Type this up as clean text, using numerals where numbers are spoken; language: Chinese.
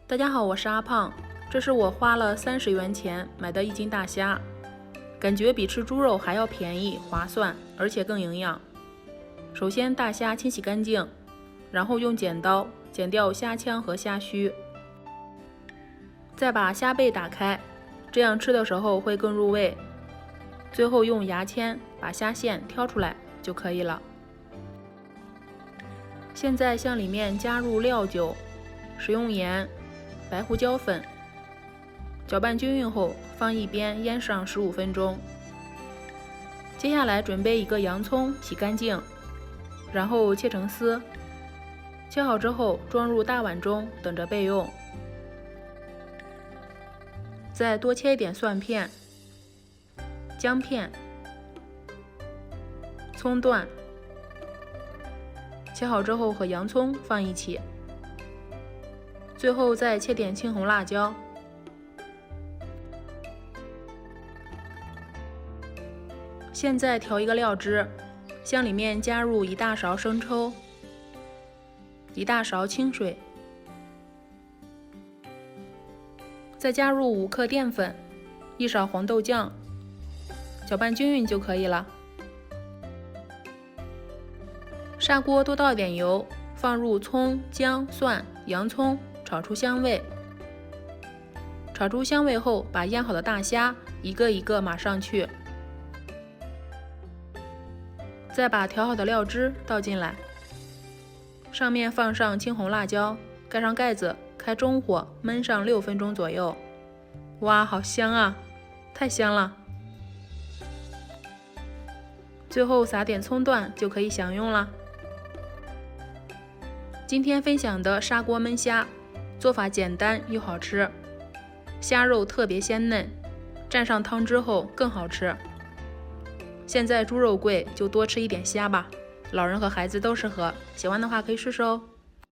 大家好，我是阿胖，这是我花了30元钱买的1斤大虾，感觉比吃猪肉还要便宜、划算，而且更营养。首先，大虾清洗干净，然后用剪刀剪掉虾腔和虾须，再把虾背打开，这样吃的时候会更入味。最后用牙签把虾线挑出来就可以了。现在向里面加入料酒、食用盐、白胡椒粉，搅拌均匀后放一边腌上15分钟。接下来准备一个洋葱，洗干净，然后切成丝。切好之后装入大碗中，等着备用。再多切一点蒜片、姜片、葱段，切好之后和洋葱放一起。最后再切点青红辣椒。现在调一个料汁，向里面加入1大勺生抽、1大勺清水，再加入5克淀粉、1勺黄豆酱，搅拌均匀就可以了。砂锅多倒一点油，放入葱、姜、蒜、洋葱，炒出香味。炒出香味后，把腌好的大虾一个一个码上去，再把调好的料汁倒进来，上面放上青红辣椒，盖上盖子，开中火焖上6分钟左右。哇，好香啊，太香了！最后撒点葱段就可以享用了。今天分享的砂锅焖虾，做法简单又好吃，虾肉特别鲜嫩，蘸上汤之后更好吃。现在猪肉贵，就多吃一点虾吧，老人和孩子都适合，喜欢的话可以试试哦。